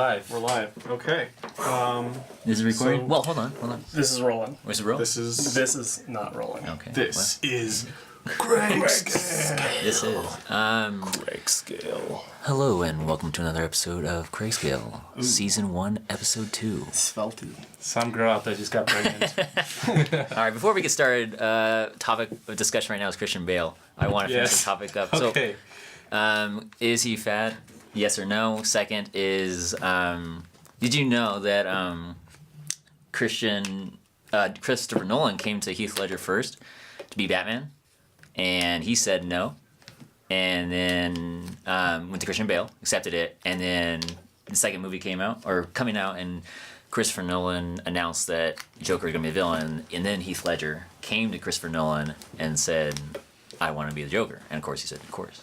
Live. We're live. Okay. Is it recording? So- Well, hold on. This is rolling. Was it roll? This is not rolling. Okay. This is Craig's Scale. This is. Craig's Scale. Hello and welcome to another episode of Craig's Scale, Season 1, Episode 2. Svelty. Some girl out there just got pregnant. Alright, before we get started, topic of discussion right now is Christian Bale. I want to finish the topic up. Okay. So, is he fat? Yes or no? Second is, did you know that Christopher Nolan came to Heath Ledger first to be Batman? And he said no. And then went to Christian Bale, accepted it, and then the second movie coming out, and Christopher Nolan announced that Joker is going to be the villain, and then Heath Ledger came to Christopher Nolan and said, I want to be the Joker. And of course he said, of course.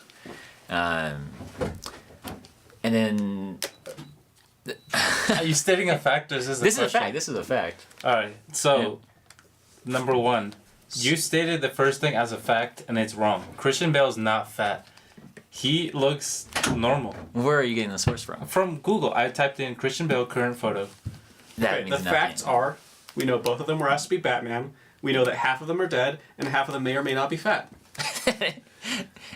And then... Are you stating a fact or is this a question? This is a fact. Alright, so, number one. You stated the first thing as a fact and it's wrong. Christian Bale's not fat. He looks normal. Where are you getting the source from? From Google, I typed in Christian Bale current photo. That Okay, means the nothing. facts are, we know both of them were asked to be Batman. We know that half of them are dead, and half of them may or may not be fat.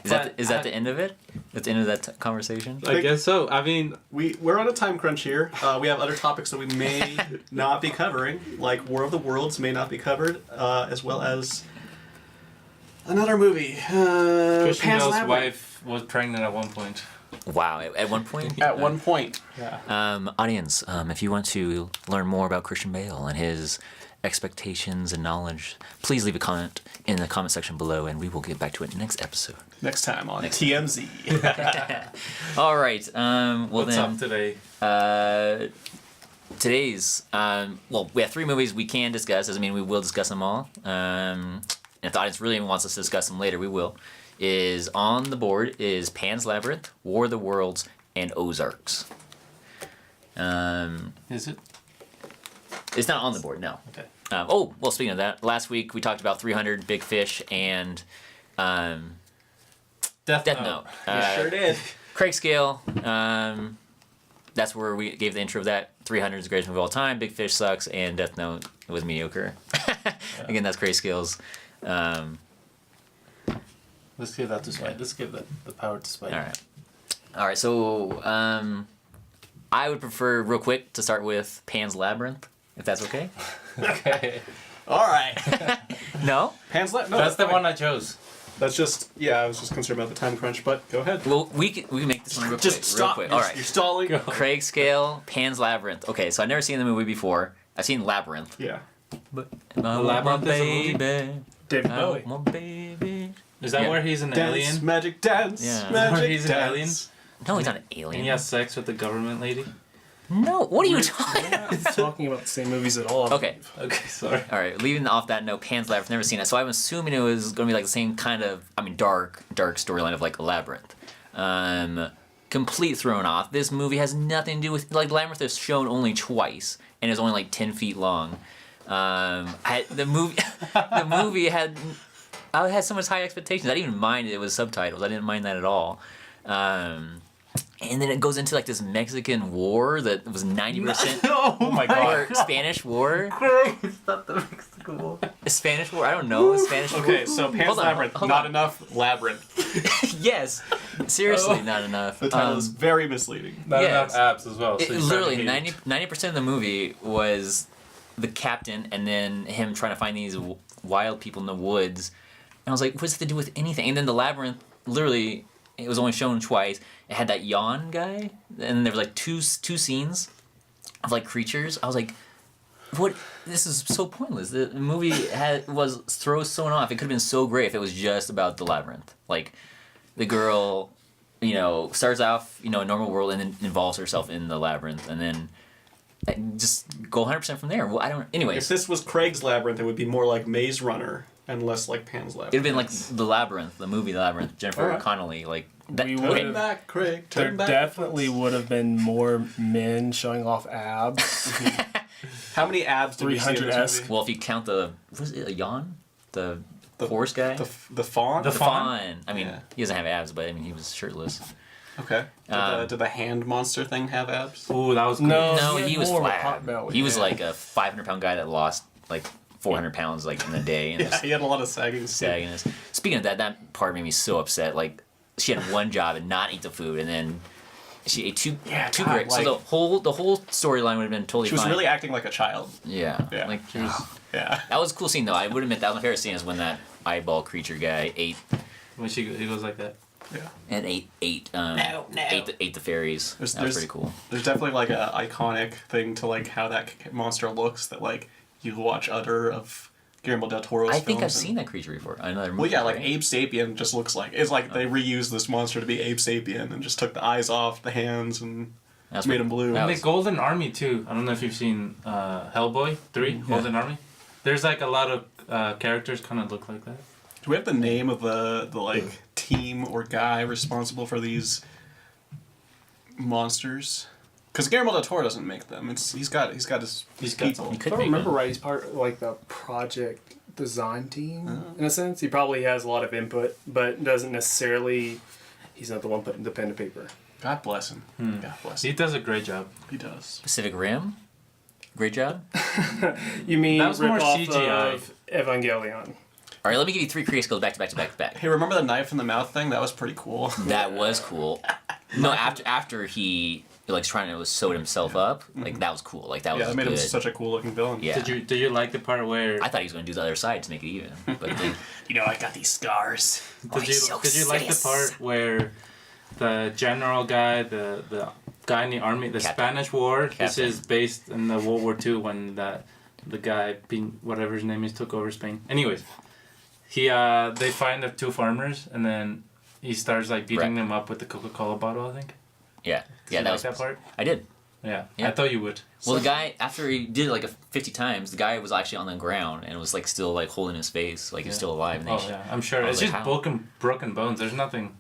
Is that the end of it? That's the end of that conversation? I guess so. I mean, We're on a time crunch here. We have other topics that we may not be covering, like War of the Worlds may not be covered, as well as another movie. Christian Pan's Bale's Labyrinth. wife was pregnant at one point. Wow, at one point? At one point. Yeah. Audience, if you want to learn more about Christian Bale and his expectations and knowledge, please leave a comment in the comment section below and we will get back to it next episode. Next time on TMZ. All right. Well, What's then, up today? today's, we have 3 movies we can discuss. Doesn't mean we will discuss them all. And if the audience really wants us to discuss them later, we will. Is on the board is Pan's Labyrinth, War of the Worlds, and Ozarks. Is it? It's not on the board, no. Okay. Speaking of that, last week we talked about 300, Big Fish, and Death Death Note. Note. You sure did. Craig's Scale, that's where we gave the intro of that. 300 is the greatest movie of all time, Big Fish sucks, and Death Note was mediocre. Again, that's Craig's Scales. Let's give that to Spidey. Let's give the power to Spidey. All right, so I would prefer, real quick, to start with Pan's Labyrinth, if that's okay. Okay. All right. No? Pan's Labyrinth. No, That's the fine. one I chose. That's just, I was just concerned about the time crunch, but go ahead. Well, we can make this one real Just quick. stop. Real quick. You're, All right. You're stalling. Go. Craig's Scale, Pan's Labyrinth. Okay, so I've never seen the movie before. I've seen Labyrinth. Yeah. But Labyrinth is a movie? baby. David Bowie. My baby. Is that Yeah. where he's an Dance, alien? magic dance. Yeah. Magic Where he's an dance. alien? No, he's not an And alien. he has sex with the government lady? No, what are you talking about? We're not talking about the same movies at all. Okay. Okay, sorry. All right, leaving off that note, Pan's Labyrinth, never seen it, so I'm assuming it was going to be like the same kind of, dark storyline of like a Labyrinth. Complete thrown off. This movie has nothing to do with, like, Labyrinth is shown only twice, and is only like 10 feet long. The movie had, I had so much high expectations. I didn't even mind it was subtitles. I didn't mind that at all. And then it goes into like this Mexican war that was 90%. Oh my god. Or Spanish War. It's not the Mexican War. Spanish War? I don't know. Spanish War. Okay, so Pan's Hold on, Labyrinth, hold not on. enough Labyrinth. Yes. Seriously, not enough. The title is very misleading. Not Yes. enough abs as well. So Literally, 90% of the movie was the captain and then him trying to find these wild people in the woods. And I was like, what's it to do with anything? And then the Labyrinth, literally, it was only shown twice. It had that yawn guy, and there was like two scenes of like creatures. I was like, what? This is so pointless. The movie throws someone off. It could have been so great if it was just about the Labyrinth. Like, the girl, starts off, a normal world and then involves herself in the Labyrinth, and then just go 100% from there. Well, I don't. Anyways, If this was Craig's Labyrinth, it would be more like Maze Runner and less like Pan's Labyrinth. it'd have been like the Labyrinth, the movie The Labyrinth. Jennifer Alright. Connelly, like that. We Turn would've- back, Craig. There Turn back. definitely would have been more men showing off abs. How many abs did we see in this 300-esque. movie? Well, if you count was it a yawn? The horse guy? The fawn? The Fawn. I mean, Yeah. he doesn't have abs, but I mean, he was shirtless. Okay. Did the hand monster thing have abs? Ooh, that was cool. No, had he was more of a flat. pot belly. He was like a 500-pound guy that lost like 400 pounds like in a day. And Yeah, he had a lot of sagging. sagginess. Speaking of that, that part made me so upset. Like she had one job and not eat the food, and then she ate two God, bricks. like- So the whole storyline would have been totally She was fine. really acting like a child. Yeah. Yeah. Like Yeah. that was a cool scene though. I would admit that was my favorite scene is when that eyeball creature guy ate When he goes like that. Yeah. and ate the fairies. There's- That was there's- pretty cool. There's definitely like a iconic thing to like how that monster looks that like you watch other of Guillermo del Toro's I think films I've and- seen that creature before. Another movie. Well, yeah, like right? Abe Sapien just looks like it's like they reused this monster to be Abe Sapien and just took the eyes off, the hands, and That's made pretty- him blue. that And the was- Golden Army too. I don't know if you've seen Hellboy 3, Golden Army. There's like a lot of characters kind of look like that. Do we have the name of the like team or guy responsible for these monsters? Because Guillermo del Toro doesn't make them. He's got his people. He If could I make remember them. right, he's part of like the project design team Oh. in a sense. He probably has a lot of input, but doesn't necessarily. He's not the one putting the pen to paper. God bless him. God bless He him. does a great job. He does. Pacific Rim. Great job. You mean That was more rip off CGI. of Evangelion? All right, let me give you 3 creative skills back to back to back to back. Hey, remember the knife in the mouth thing? That was pretty cool. That was cool. No, after he like trying to sew himself up, like that was cool. Like that was Yeah, that made good. him such a cool looking villain. Yeah. Did you like the part where I thought he was going to do the other side to make it even, but then, You know, I got these scars. did you like the part where the general guy, the guy in the army, the Captain. Spanish War, this Captain. is based in the World War II when the guy, whatever his name is, took over Spain. Anyways, they find the 2 farmers and then he starts like beating Right. them up with the Coca-Cola bottle, I think. yeah, Did yeah, you that like was that part. I did. Yeah, Yeah. I thought you would. Well, the guy after he did it like 50 times, the guy was actually on the ground and was like still like holding his face, like he's still alive. And they Oh yeah, I'm sure. I It's was just like, how? broken bones. There's nothing.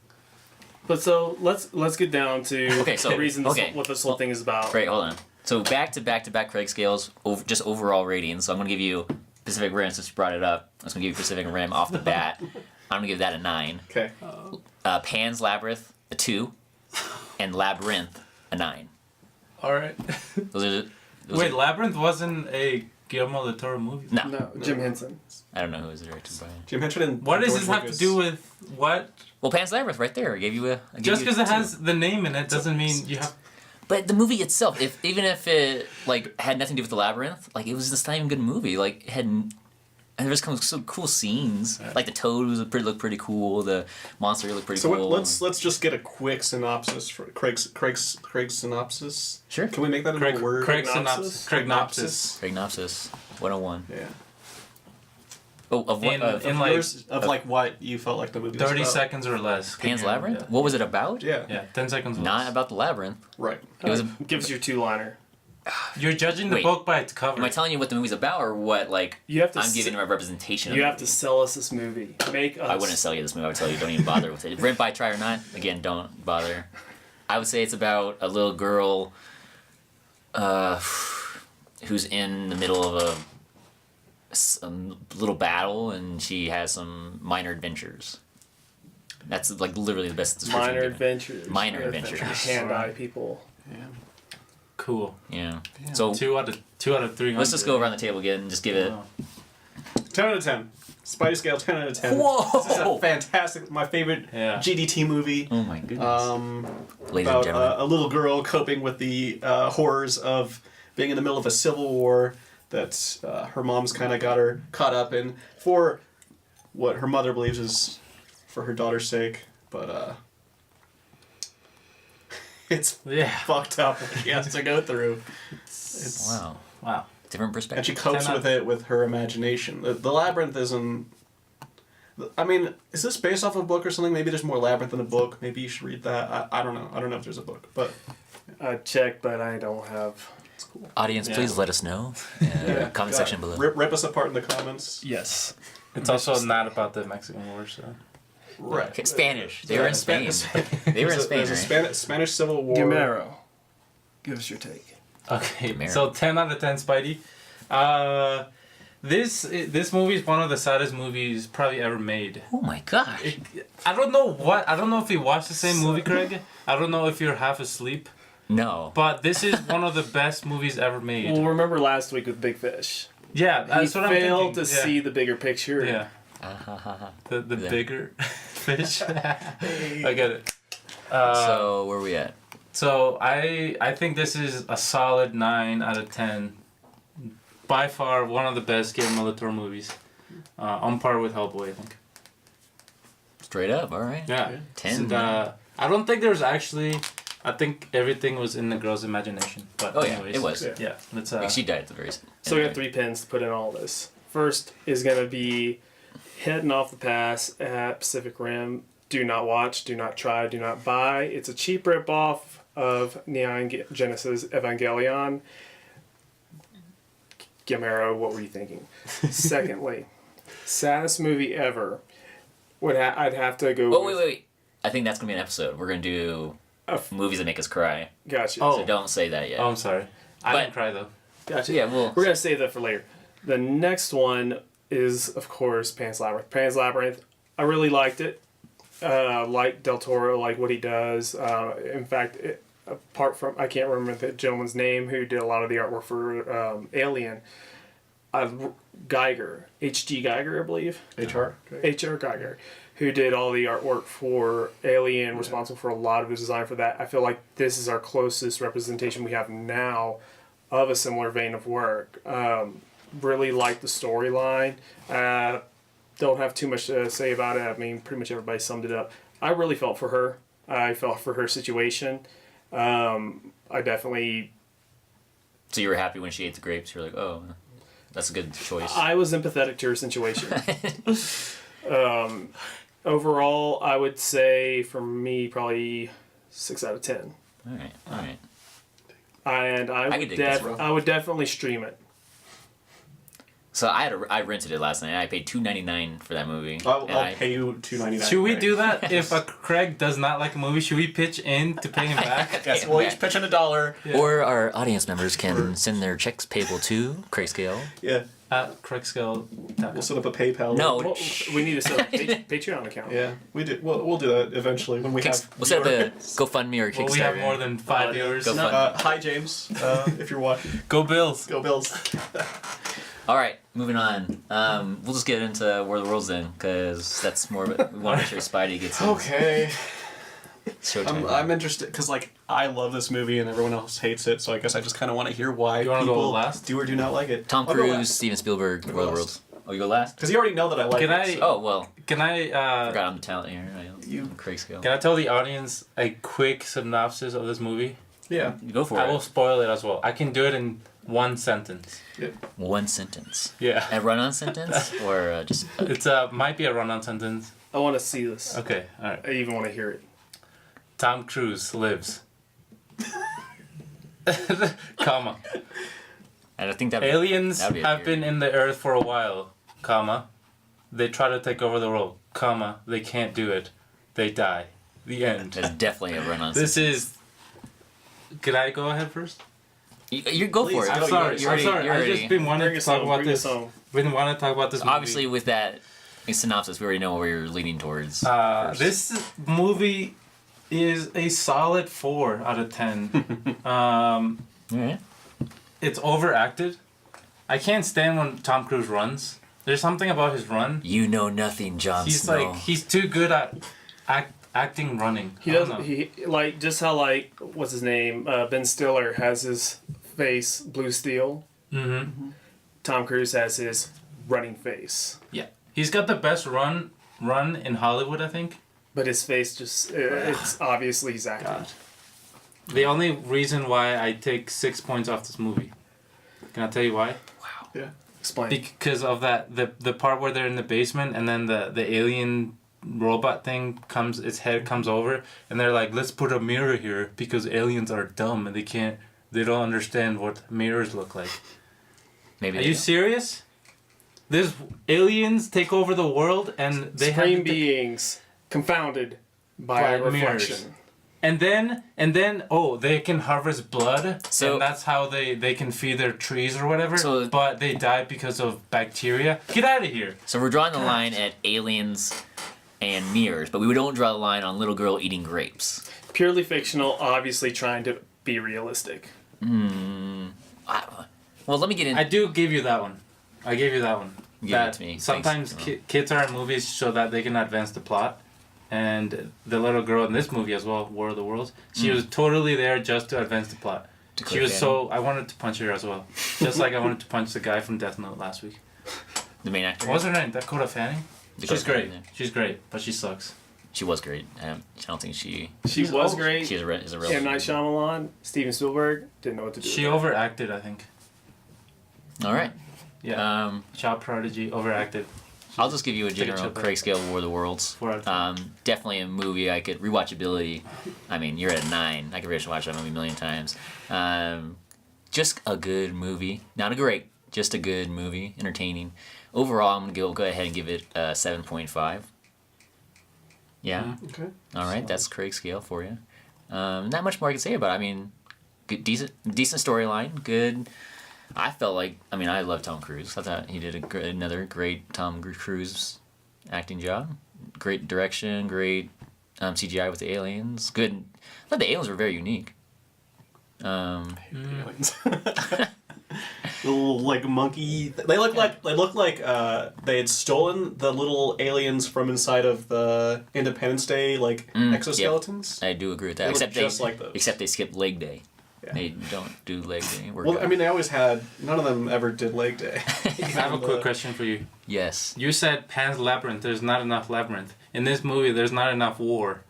But so let's get down to Okay, so- the reason okay. what this whole thing is about. Great, hold on. So back to back Craig scales, just overall ratings. So I'm gonna give you Pacific Rim since you brought it up. I was gonna give you Pacific Rim off the bat. I'm gonna give that a 9. Okay. Pan's Labyrinth a 2, and Labyrinth a 9. All right. Those are Wait, Labyrinth wasn't a Guillermo del Toro movie. no, No, Jim Henson. I don't know who was directed by. Jim Henson and What does George this have to Lucas. do with what? Well, Pan's Labyrinth right there. I gave you a. I gave Just you because a it 2. has the name in it doesn't mean you have. But the movie itself, even if it like had nothing to do with the labyrinth, like it was just not even a good movie. Like it had, and there was some cool scenes. Like the toad looked pretty cool. The monster looked pretty So cool. let's just get a quick synopsis for Craig's synopsis. Sure. Can we make that into a word? Craig Synopsis? synopsis. Craig synopsis. Prognosis 101. Yeah. Oh, of what? In like Yours, of like what you felt like the movie was 30 about. seconds or less. Pan's Yeah, Labyrinth. Yeah. What was it about? Yeah. Yeah, 10 seconds or Not less. about the labyrinth. Right. It was. Gives your 2-liner. You're judging the Wait. book by its cover. Am I telling you what the movie's about, or what? Like You have to I'm s- giving a representation. You of have to sell us this movie. Make us. I wouldn't sell you this movie. I would tell you don't even bother with it. Rent, buy, try or not. Again, don't bother. I would say it's about a little girl who's in the middle of a little battle, and she has some minor adventures. That's like literally the best description. Minor I've given. adventures. Minor with adventures. Hand-eye people. Yeah. Cool. Yeah. So 2 out of 300. let's just go around the table again and just give it. Wow. 10 out of 10. Spidey scale 10 out of 10. Whoa! This is a fantastic, my favorite Yeah. GDT movie. Oh my goodness. Ladies and About gentlemen. a little girl coping with the horrors of being in the middle of a civil war that her mom's kind of got her caught up in for what her mother believes is for her daughter's sake, but it's Yeah. fucked up what she has to go through. It's, Wow. Wow. Different perspective. and she copes 10 out with it with her imagination. The labyrinth isn't. I mean, is this based off a book or something? Maybe there's more labyrinth in a book. Maybe you should read that. I don't know. I don't know if there's a book, but I checked, but I don't have. it's cool. Audience, Yeah. please let us know. Comment section below. Rip us apart in the comments. Yes. It's also not about the Mexican War, so. Right. Okay, Spanish. They were in Spain. They were in Spain, There's a right? Spanish Civil War. Guimero. Give us your take. Okay, Mary. so 10 out of 10 Spidey. This movie is one of the saddest movies probably ever made. Oh my gosh. I don't know if you watched the same movie, Craig. I don't know if you're half asleep. No. But this is one of the best movies ever made. Well, remember last week with Big Fish? Yeah, He that's what I'm thinking. failed to Yeah. see the bigger picture. Yeah. The Yeah. bigger fish. I get it. So where are we at? So I think this is a solid 9 out of 10. By far one of the best Guillermo del Toro movies. On par with Hellboy, I think. Straight up, all right. Yeah. 10. And, I don't think there's actually. I think everything was in the girl's imagination. But Oh yeah, anyways, it was. Yeah. Yeah. Let's. Like, she died at the very end. So we have 3 pins to put in all this. First is going to be heading off the pass at Pacific Rim. Do not watch, do not try, do not buy. It's a cheap ripoff of Neon Genesis Evangelion. Gamero, what were you thinking? Secondly, saddest movie ever. I'd have to go. Oh, with, wait. I think that's going to be an episode. We're going to do movies that make us cry. Gotcha. Oh. So don't say that yet. Oh, I'm sorry. I But- didn't cry though. Gotcha. Yeah, well, We're gonna save that for later. The next one is, of course, Pan's Labyrinth. Pan's Labyrinth. I really liked it. Like Del Toro, like what he does. In fact, apart from I can't remember the gentleman's name who did a lot of the artwork for Alien. Geiger, H.G. Geiger, I believe. HR. H.R. Geiger, who did all the artwork for Alien, responsible for a lot of the design for that. I feel like this is our closest representation we have now of a similar vein of work. Really like the storyline. Don't have too much to say about it. I mean, pretty much everybody summed it up. I really felt for her. I felt for her situation. I definitely... so you were happy when she ate the grapes? You're like, oh, that's a good choice. I was empathetic to her situation. Overall, I would say for me probably 6 out of 10. All right. And I could dig this, bro. would definitely stream it. So I rented it last night. I paid $2.99 for that movie. I'll And pay you $2.99. Should we do that if Craig does not like a movie? Should we pitch in to pay him back? Yes, we'll each pitch in $1. Yeah. Or our audience members can send their checks payable to Craigsscale. Yeah. At Craigsscale. We'll set up a PayPal. No. Well, we need to set up a Patreon account. Yeah, we do. We'll do that eventually when we have. We'll set up a GoFundMe or Kickstarter. Well, we have more than 5 viewers. Go No, fund. hi James, if you're watching. Go Bills. Go Bills. All right, moving on. We'll just get into War of the Worlds then, because that's more of it. We want to make sure Spidey gets his Okay. showtime. I'm interested because like I love this movie and everyone else hates it, so I guess I just kind of want to hear why You wanna go people last? do or do not like it. Tom I'll go Cruise, last. Steven Spielberg, War of the last. Worlds. Oh, you go last? Because you already know that I like Can it. I- so- Oh, well, Can I forgot I'm the talent here. You- Craigsscale. can I tell the audience a quick synopsis of this movie? Yeah. Go for I it. will spoil it as well. I can do it in one sentence. One sentence. Yeah. A run-on sentence? Or just... It's might be a run-on sentence. I want to see this. Okay, all right. I even want to hear it. Tom Cruise lives. Comma. And I think that Aliens that'd be a have weird- been in the Earth for a while. Comma. They try to take over the world. Comma. They can't do it. They die. The end. That's definitely a run-on This sentence. is. Can I go ahead first? You go Please, for it. go. I'm sorry. You're I'm already- sorry. you're I've already- just been wanting Bring to us talk home, about bring this. us home. Been wanting to talk about this movie. Obviously, with that synopsis, we already know where you're leaning towards. This movie is a solid 4 out of 10. Alright. It's overacted. I can't stand when Tom Cruise runs. There's something about his run. You know nothing, Jon He's Snow. like he's too good at acting running. He I don't doesn't. know. He like just how like what's his name? Ben Stiller has his face blue steel. Mm-hmm. Tom Cruise has his running face, Yeah. He's got the best run in Hollywood, I think. but his face just—it's obviously he's acting. God. The only reason why I take 6 points off this movie. Can I tell you why? Yeah. Explain. Because of that the part where they're in the basement and then the alien robot thing comes, its head comes over and they're like, let's put a mirror here because aliens are dumb and they don't understand what mirrors look like. Maybe Are they you don't. serious? There's aliens take over the world and they Supreme have beings confounded by By a reflection. mirrors. And then they can harvest blood, So- and that's how they can feed their trees or whatever. So- but they die because of bacteria. Get out of here! So we're drawing the line at aliens and mirrors, but we don't draw the line on little girl eating grapes. Purely fictional, obviously trying to be realistic. Well, let me get in. I do give you that one. I gave you that one. Give that it to me. Sometimes Thanks. kids are in movies so that they can advance the plot. And the little girl in this movie as well, War of the Worlds, she was totally there just to advance the plot. To She was click so... I wanted to punch her as well. Just like I wanted to punch the guy from Death Note last week. The main actor. What was her name? Dakota Fanning? Dakota She's great. Fanning, yeah. She's great, but she sucks. She was great. I don't think she She was great. is a real. M. Night Shyamalan, Steven Spielberg, didn't know what to do. She with her. overacted, I think. All right. Yeah. Child prodigy, overacted. I'll just give you a Take a general chip Craig scale of War of the Worlds. 4 out of 10. Definitely a movie I could rewatchability. I mean, you're at a 9. I could watch that movie a million times. Just a good movie, not a great, just a good movie, entertaining. Overall, I'm gonna go ahead and give it 7.5. Yeah. Okay. All right, that's Craig's scale for you. Not much more I can say about it. I mean, good, decent storyline. Good. I felt like, I mean, I love Tom Cruise. I thought he did another great Tom Cruise acting job. Great direction, great CGI with the aliens. Good. I thought the aliens were very unique. Aliens. Little like monkey. They look like they had stolen the little aliens from inside of the Independence Day exoskeletons. I do agree with that. They look Except just they, like those. except they skip leg day. Yeah. They don't do leg day. Well, I mean, they always had. None of them ever did leg day. I have a quick question for you. Yes. You said Pan's Labyrinth, there's not enough labyrinth. In this movie, there's not enough war.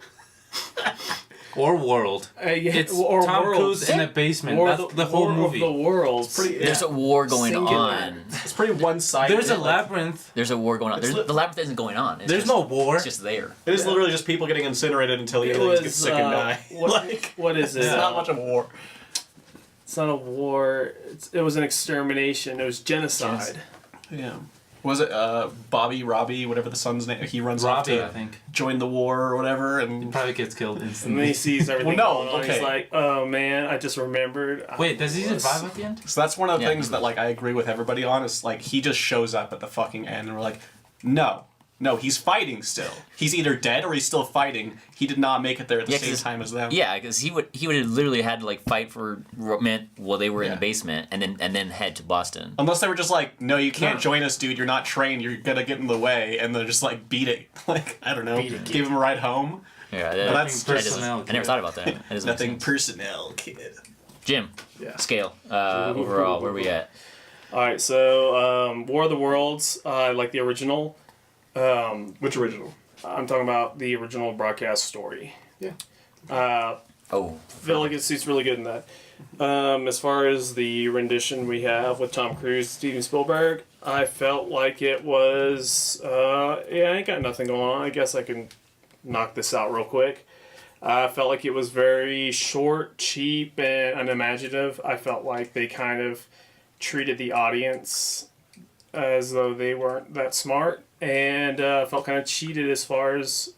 Or world. Yeah, It's or Tom worlds. Cruise in a basement. War That's the whole War movie. Of the worlds. Pretty. There's a war going Singular. on. It's pretty one-sided. There's a like, labyrinth. There's a war going on. It's The labyrinth isn't going on. It's There's just, no war. It's just there. It is literally just people getting incinerated until the It aliens was, get sick and die. What is it? It's not much of a war. It's not a war. It was an extermination. It was genocide. Yeah. Was it Bobby, Robbie, whatever the son's name? He runs off Robbie, to I think. join the war or whatever, He and probably gets killed And then instantly. he sees everything Well, no, going on. okay. He's like, oh man, I just remembered. Wait, does he survive at the end? so that's one of the Yeah, things he that like I agree with everybody on. Is like he just shows up at the fucking end, and we're like, no, he's fighting still. He's either dead or he's still fighting. He did not make it there at the Yeah, same 'cause- time as them. Yeah, because he would have literally had to like fight for meant while they were in Yeah. the basement, and then head to Boston. Unless they were just like, no, you can't No. join us, dude. You're not trained. You're gonna get in the way, and they're just like beat it. Like I don't know, give him a ride home. Yeah, that's that doesn't- personnel, I never kid. thought about that. That doesn't make Nothing sense. personnel, kid. Jim, Yeah. scale overall, where we at? All right, so War of the Worlds, like the original. Which original? I'm talking about the original broadcast story. Yeah. Oh, Feel like it suits really good in that. As far as the rendition we have with Tom Cruise, Steven Spielberg, I felt like it was, I ain't got nothing going on. I guess I can knock this out real quick. I felt like it was very short, cheap, and unimaginative. I felt like they kind of treated the audience as though they weren't that smart, and felt kind of cheated as far as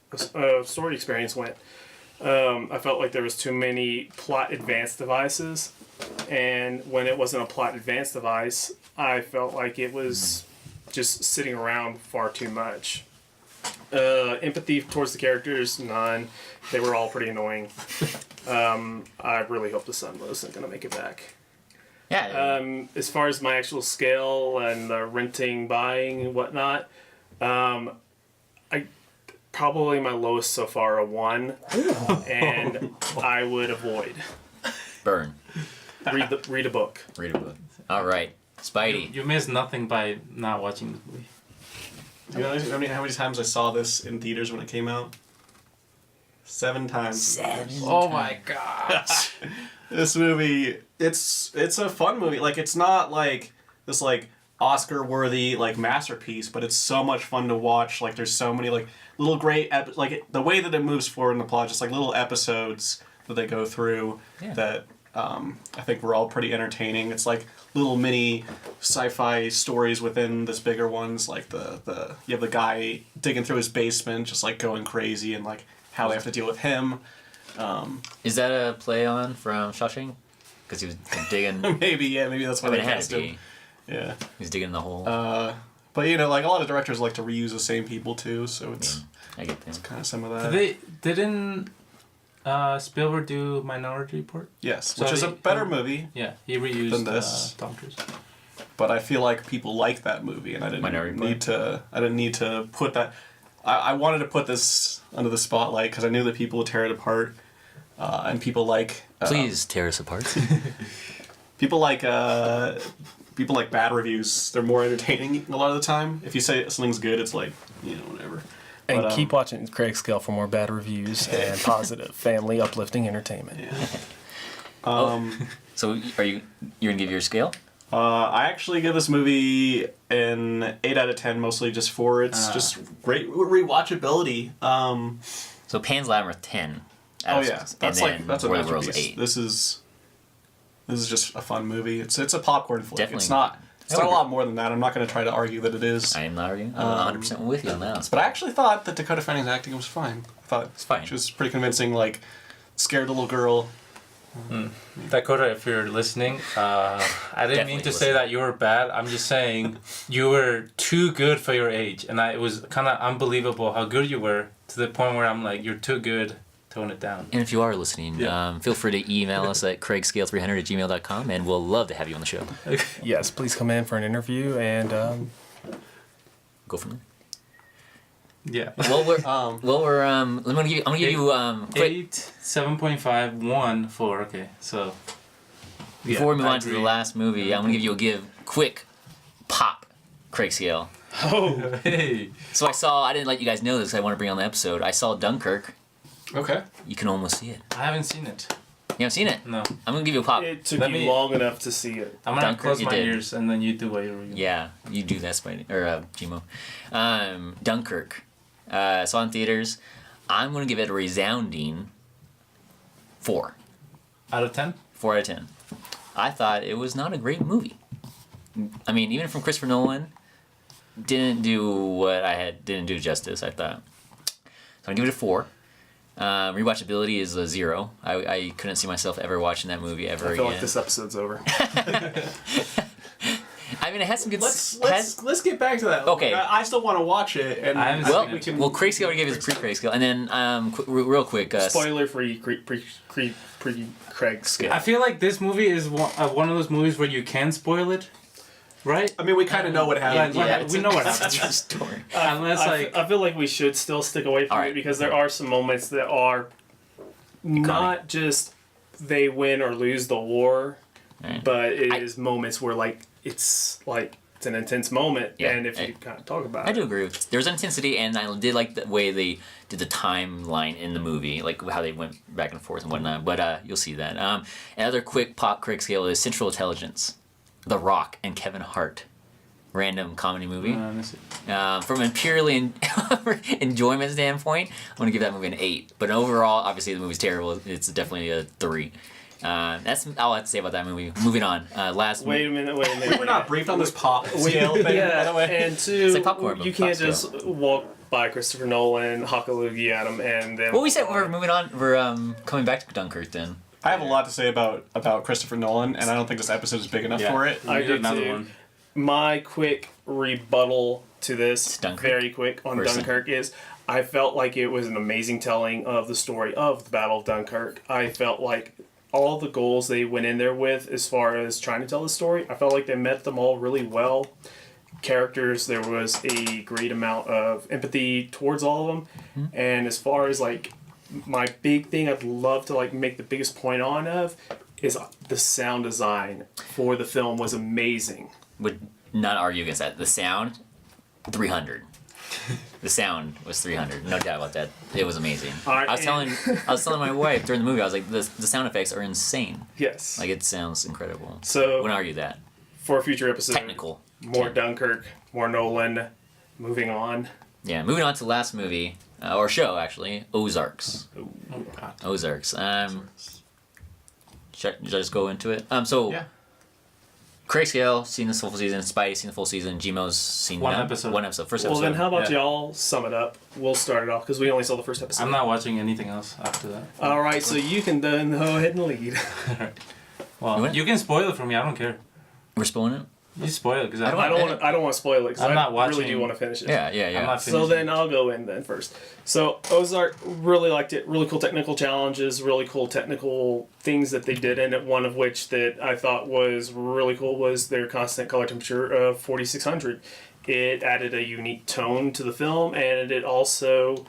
story experience went. I felt like there was too many plot advance devices, and when it wasn't a plot advance device, I felt like it was just sitting around far too much. Empathy towards the characters, none. They were all pretty annoying. I really hope the son wasn't going to make it back. yeah. As far as my actual scale and the renting, buying, and whatnot, I probably my lowest so far a 1, and I would avoid. Burn. Read a book. Read a book. All right, Spidey. You missed nothing by not watching this movie. Do you know how many times I saw this in theaters when it came out? 7 times. 7. Oh my gosh. This movie, it's a fun movie. Like it's not like this like Oscar-worthy like masterpiece, but it's so much fun to watch. Like there's so many like little great the way that it moves forward in the plot, just like little episodes that they go through that I think were all pretty entertaining. It's like little mini sci-fi stories within this bigger ones. Like the you have the guy digging through his basement, just like going crazy, and like how they have to deal with him. Is that a play on from Shawshank? Because he was digging. maybe that's why I mean, they it had cast to him. be. Yeah. He's digging the hole. But you know, like a lot of directors like to reuse the same people too, so it's I get that. kind of some of that. Didn't Spielberg do Minority Report? Yes, So which is a better movie, Yeah, he reused Than this. Tom Cruise. but I feel like people like that movie, and I Minority didn't need to put that. I wanted to put this under the spotlight because I knew that people would tear it apart, and people like. Please tear us apart. People like bad reviews. They're more entertaining a lot of the time. If you say something's good, it's like, whatever. And But, keep watching Craig Scale for more bad reviews and positive, family, uplifting entertainment. So you're gonna give your scale? I actually give this movie an 8 out of 10, mostly just for its just great rewatchability. So Pan's Labyrinth 10. Oh yeah, that's a War of the Worlds masterpiece. 8. This is just a fun movie. It's a popcorn flick. Definitely. It's not I would a lot more than that. I'm not going to try to argue that it is. I am not arguing. I'm 100% with you on that. But I actually thought that Dakota Fanning's acting was fine. I thought It's fine. she was pretty convincing. Like, scared little girl. Dakota, if you're listening, I didn't Definitely mean to listen. say that you were bad. I'm just saying you were too good for your age, and it was kind of unbelievable how good you were to the point where I'm like, you're too good. Tone it down. And if you are listening, Yeah. feel free to email us at craigscale300@gmail.com, and we'll love to have you on the show. Yes, please come in for an interview and Go from there. Yeah. I'm gonna give you quick 8, 7.5, 1, 4. Okay, so. before we move on to the agree. last movie. I'm gonna give you a quick pop Craig Scale. Hey. So I didn't let you guys know this. 'Cause I want to bring on the episode. I saw Dunkirk. Okay. You can almost see it. I haven't seen it. You haven't seen it? No. I'm gonna give you a pop. it took Let you me- long enough to see it. I'm gonna Dunkirk, close you my did. ears and then you do what you're Yeah, you do that, Spidey or Gmo. Dunkirk. Saw in theaters. I'm gonna give it a resounding 4. Out of 10? 4 out of 10. I thought it was not a great movie. I mean, even from Christopher Nolan, didn't do justice, I thought. So I'm gonna give it a 4. Rewatchability is a 0. I couldn't see myself ever watching that movie ever I feel again. like this episode's over. I mean, it has some good. Let's get back to that. Okay. I still want to watch it, and I haven't I seen think it. we can. Well, Craig Scale already gave his pre-Craig Scale, and then real quick. Spoiler free Craig Scale. I feel like this movie is one of those movies where you can spoil it, right? I mean, we kind of know what happened. Yeah, we know what It's a happens. true story. Unless, I feel like we should still stick away from Alright. it because there are some moments that are not just they win or lose the war, Right. but it is moments where it's an intense moment, Yeah, and if you kind of talk about I it. do agree with. There's intensity, and I did like the way they did the timeline in the movie, like how they went back and forth and whatnot. But you'll see that. Another quick pop Craig Scale is Central Intelligence, The Rock and Kevin Hart, random comedy movie. From a purely enjoyment standpoint, I'm gonna give that movie an 8. But overall, obviously the movie's terrible. It's definitely a 3. That's all I have to say about that movie. Moving on. Wait a minute. We're not briefed on this pop scale thing, by the Yeah, way. and two, It's like popcorn, but you can't pop just walk by Christopher Nolan, huck a loogie at him, and then. Well, we said we're moving on. We're coming back to Dunkirk then. I have a lot to say about Christopher Nolan, and I don't think this episode is big enough Yeah. for it. I We do got another too. one. My quick rebuttal to this, Dunkirk? very quick on Where's Dunkirk, is I felt like it was an amazing telling of the story of the Battle of Dunkirk. I felt like all the goals they went in there with as far as trying to tell the story, I felt like they met them all really well. Characters, there was a great amount of empathy towards all of them. And as far as my big thing I'd love to make the biggest point on of is the sound design for the film was amazing. Would not argue against that. The sound, 300. The sound was 300. No doubt about that. It was amazing. Alright, I was telling my wife during the movie. I was like, the sound effects are insane. Yes. Like it sounds incredible. So Wouldn't argue that. for a future episode, Technical. more Dunkirk, more Nolan. Moving on. Yeah. Moving on to the last movie or show actually, Ozarks. Oh, God. Ozarks. Should I just go into it? So Yeah. Craig Scale seen this full season. Spidey seen the full season. Gmo's seen One none. episode. One episode. First Well, episode. then how about Yeah. y'all sum it up? We'll start it off because we only saw the first episode. I'm not watching anything else after that. All right, so you can then go ahead and lead. Well, You want- you can spoil it for me. I don't care. We're spoiling it. You spoil it because I I don't want to spoil it because I'm I not really watching- do want to finish it. Yeah, yeah, yeah. I'm not So finishing then it. I'll go in then first. So Ozark, really liked it. Really cool technical challenges, really cool technical things that they did in it. One of which that I thought was really cool was their constant color temperature of 4600. It added a unique tone to the film, and it also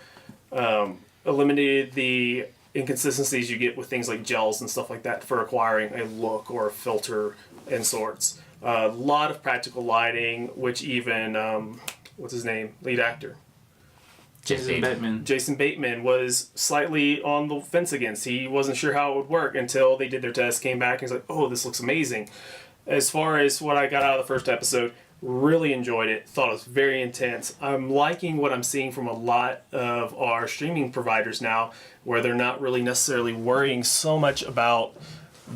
eliminated the inconsistencies you get with things like gels and stuff like that for acquiring a look or a filter and sorts. A lot of practical lighting, which even what's his name, lead actor Jason Bateman. Jason Bateman was slightly on the fence against. He wasn't sure how it would work until they did their test, came back, and he's like, "Oh, this looks amazing." As far as what I got out of the first episode, really enjoyed it. Thought it was very intense. I'm liking what I'm seeing from a lot of our streaming providers now, where they're not really necessarily worrying so much about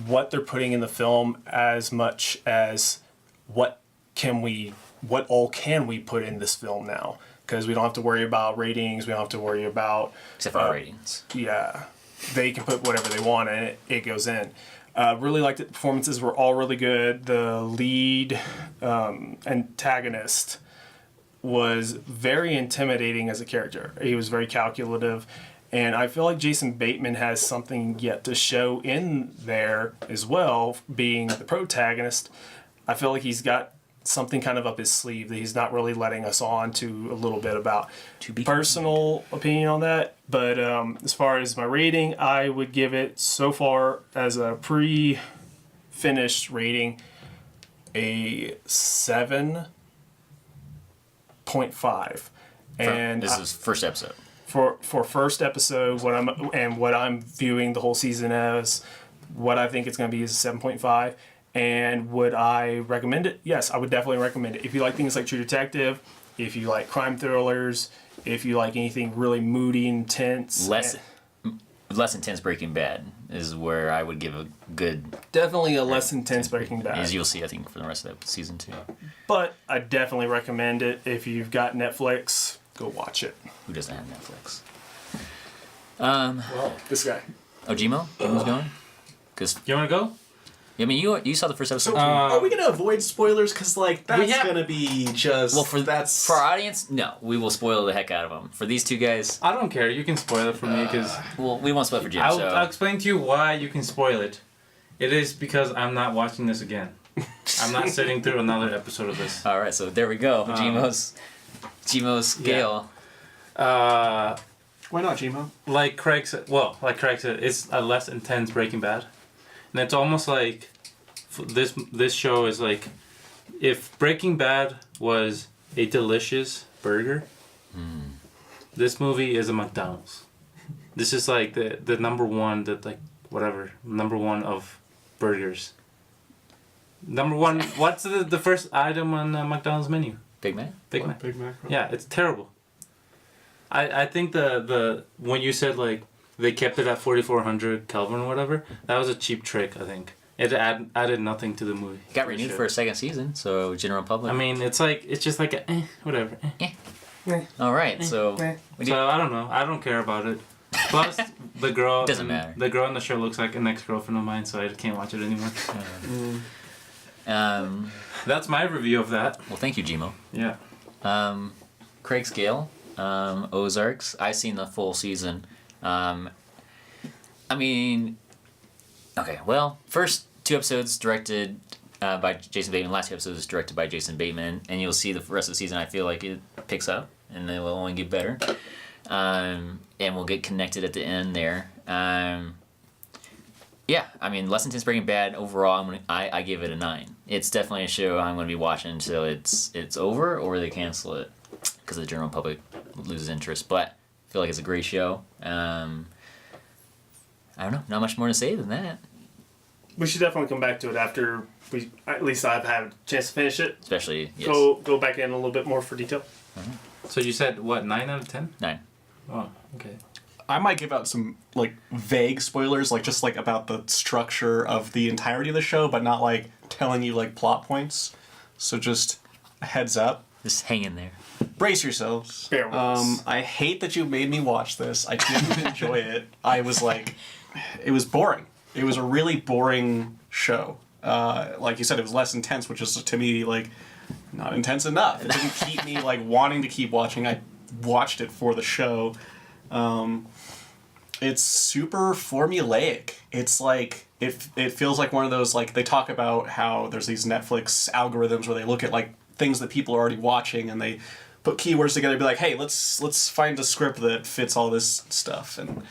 what they're putting in the film as much as what all can we put in this film now, because we don't have to worry about ratings, we don't have to worry about Except for our ratings. yeah, they can put whatever they want and it goes in. Really liked it. Performances were all really good. The lead antagonist was very intimidating as a character. He was very calculative. And I feel like Jason Bateman has something yet to show in there as well, being the protagonist. I feel like he's got something kind of up his sleeve that he's not really letting us on to a little bit about. To be Personal opinion on that, but as far as my rating, I would give it so far as a pre-finished rating a 7.5. And This is first episode. for first episode, what I'm viewing the whole season as, what I think it's going to be is a 7.5. And would I recommend it? Yes, I would definitely recommend it. If you like things like True Detective, if you like crime thrillers, if you like anything really moody, intense, Less intense Breaking Bad is where I would give a good, definitely a less intense Breaking Bad. as you'll see, I think, for the rest of the season 2. But I definitely recommend it. If you've got Netflix, go watch it. Who doesn't have Netflix? Well, this guy. Oh, Gmo? Gmo's going? Because, You want to go? I mean, you saw the first episode. So too. are we gonna avoid spoilers? Because that's have- gonna be just Well, for that's our audience, no, we will spoil the heck out of them. For these two guys, I don't care. You can spoil it for me because well, we won't spoil for Jim. I'll So explain to you why you can spoil it. It is because I'm not watching this again. I'm not sitting through another episode of this. all right, so there we go. Gmo's scale. why not, Gmo? Like Craig said, it's a less intense Breaking Bad, and it's almost like this show is like if Breaking Bad was a delicious burger, this movie is a McDonald's. This is like the number one number one of burgers. Number one. What's the first item on McDonald's menu? Big Mac. Big Mac. Big Mac. Yeah, it's terrible. I think the when you said like they kept it at 4,400 Kelvin or whatever, that was a cheap trick. I think it added nothing to the movie. Got renewed for a second season, so general public. I mean, it's just like a whatever. all right, so we do, So I don't know. I don't care about it. Plus, the girl Doesn't matter. The girl in the show looks like an ex-girlfriend of mine, so I can't watch it anymore. That's my review of that. well, thank you, Gmo. Yeah. Craig Scale, Ozarks. I've seen the full season. I mean, okay, well, first 2 episodes directed by Jason Bateman. Last 2 episodes directed by Jason Bateman, and you'll see the rest of the season. I feel like it picks up, and it will only get better. And we'll get connected at the end there. Yeah, I mean, less intense Breaking Bad overall. I give it a 9. It's definitely a show I'm going to be watching until it's over or they cancel it because the general public loses interest. But I feel like it's a great show. I don't know, not much more to say than that. We should definitely come back to it after at least I've had a chance to finish it. Especially, yes. Go back in a little bit more for detail. So you said what, 9 out of 10? 9. Oh, okay. I might give out some like vague spoilers, like just like about the structure of the entirety of the show, but not like telling you like plot points, so just a heads up. Just hang in there. Brace yourselves. Bear with us. I hate that you made me watch this. I didn't enjoy it. I was like, it was boring. It was a really boring show. Like you said, it was less intense, which is to me like not intense enough. It didn't keep me like wanting to keep watching. I watched it for the show. It's super formulaic. It's like it feels like one of those, like they talk about how there's these Netflix algorithms where they look at like things that people are already watching and they put keywords together and be like, hey, let's find a script that fits all this stuff, and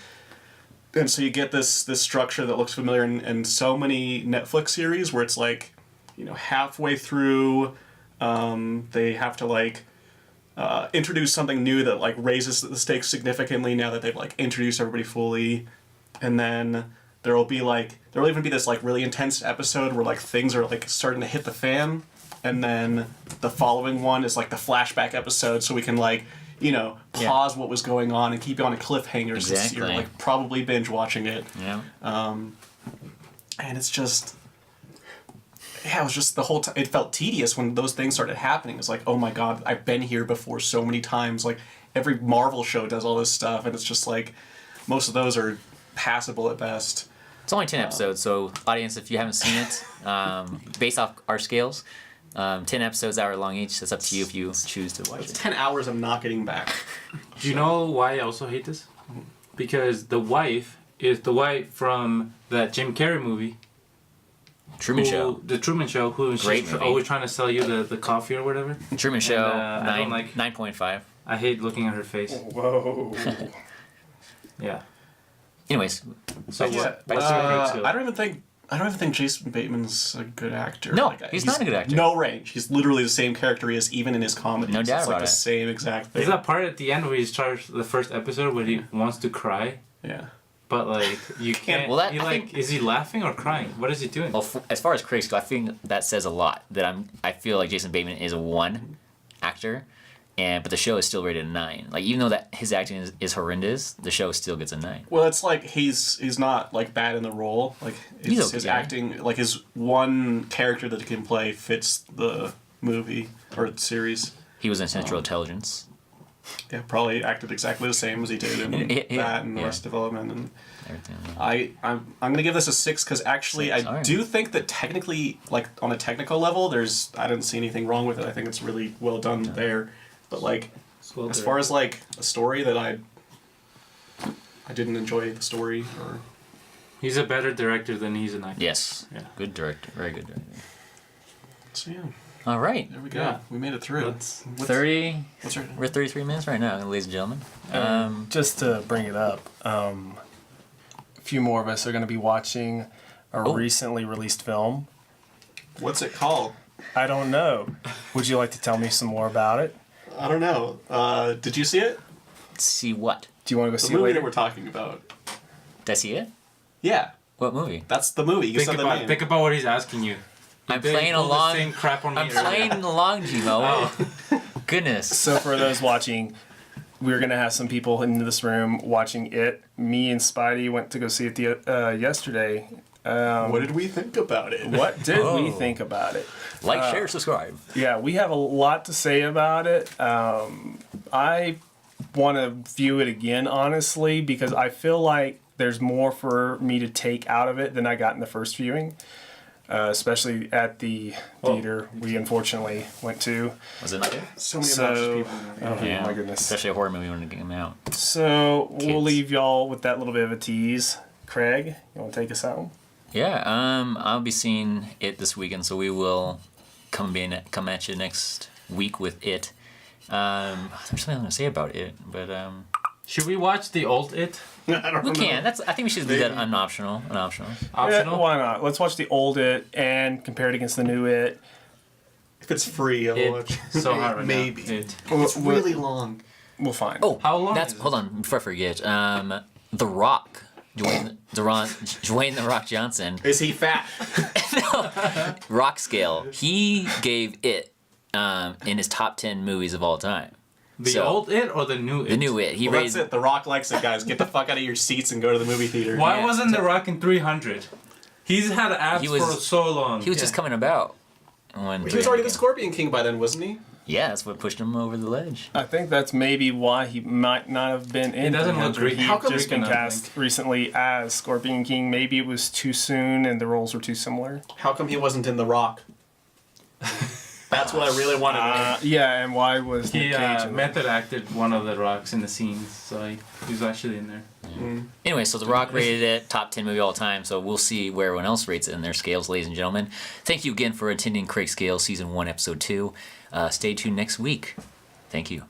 so you get this structure that looks familiar in so many Netflix series where it's like, you know, halfway through they have to like introduce something new that like raises the stakes significantly now that they've like introduced everybody fully, and then there'll even be this like really intense episode where like things are like starting to hit the fan, and then the following one is like the flashback episode, so we can like, you know, pause what was going on and keep you on a cliffhanger since you're like probably binge watching it. Yeah. And it's just, yeah, it was just the whole time. It felt tedious when those things started happening. It's like, oh my god, I've been here before so many times. Like every Marvel show does all this stuff, and it's just like most of those are passable at best. It's only 10 episodes, so audience, if you haven't seen it, based off our scales, 10 episodes, hour long each. That's up to you if you choose to watch It's it. 10 hours I'm not getting back. Do you know why I also hate this? Because the wife is the wife from that Jim Carrey movie. Truman Show. The Truman Show, who's Great movie. always trying to sell you the coffee or whatever. Truman Show, I don't like- 9.5. I hate looking at her face. Whoa. Yeah. Anyways, So Yeah, what's your critics feel? I don't even think Jason Bateman's a good actor. No, he's not a good actor. No range. He's literally the same character he is even in his comedies. No doubt it's like about the it. same exact thing. Is that part at the end where he's charged the first episode where he wants to cry, Yeah. but like you can't? Well, that- he I like think- is he laughing or crying? What is he doing? well, as far as critics go, I think that says a lot. That I feel like Jason Bateman is a 1 actor, but the show is still rated a 9. Like even though that his acting is horrendous, the show still gets a 9. Well, it's like he's not like bad in the role. Like He's his okay. acting, like his one character that he can play fits the movie or series. He was in Central Intelligence. Yeah, probably acted exactly the same as he did in that and Yeah. Arrested Development. And Everything. I'm gonna give this a 6 because actually 6, I alright. do think that technically, like on a technical level, I didn't see anything wrong with it. I think it's really well done there. But like, as far as like a story that I didn't enjoy the story or. He's a better director than he's an actor. Yes. Yeah. Good director. Very good director. So yeah, All right. there we go. Yeah. We made it through. Let's- 30. What's our, We're 33 minutes right now, ladies and gentlemen. Just to bring it up, a few more of us are going to be watching a recently released film. what's it called? I don't know. Would you like to tell me some more about it? I don't know. Did you see it? See what? Do you want to go The see it movie later? that we're talking about. Did I see it? Yeah, What movie? that's the movie. You said the name. Think about what he's asking you. I'm They playing pulled the along. same crap on me I'm earlier. playing along, Gmo. Goodness. So for those watching, we're gonna have some people in this room watching it. Me and Spidey went to go see it yesterday. What did we think about it? What did we Oh. think about it? Like, share, subscribe. Yeah, we have a lot to say about it. I want to view it again, honestly, because I feel like there's more for me to take out of it than I got in the first viewing, especially at the theater we unfortunately went to. Was it not good? So many So- obnoxious people. Oh my goodness. Especially a horror movie when it came out. So we'll Kids. leave y'all with that little bit of a tease. Craig, you want to take us out? Yeah, I'll be seeing it this weekend, so we will come at you next week with it. There's something I'm gonna say about it, but Should we watch the old It? I don't we know. can. I think we should do that optional. Optional? Yeah, why not? Let's watch the old It and compare it against the new It. If it's free, I'll It. watch. So hard right Maybe. now. It. It's really long. We'll find. Oh, How long That's is it? hold on before I forget. The Rock, Dwayne the Rock Johnson, Is he fat? Rock scale. He gave it in his top 10 movies of all time. The So- old It or the new It? The new It. He Well, that's raised. it. The Rock likes it, guys. Get the fuck out of your seats and go to the movie theater. Why wasn't The Rock in 300? He's had abs He was- for so long. He was just coming about. When He was already the Scorpion King by then, wasn't he? Yeah, that's what pushed him over the ledge. I think that's maybe why he might not have been in. doesn't Green look Lantern. Greek. He How had come just he's been been, I cast recently as Scorpion King. Maybe it was too soon and the roles were too similar. How come he wasn't in The Rock? That's what I really wanted to know. Yeah, and why was He Nick Cage in method acted one of the rocks in the scenes, so he was actually in there. Anyway, so The Rock rated it top 10 movie all time, so we'll see where everyone else rates it in their scales, ladies and gentlemen. Thank you again for attending Craig Scale Season 1, Episode 2. Stay tuned next week. Thank you.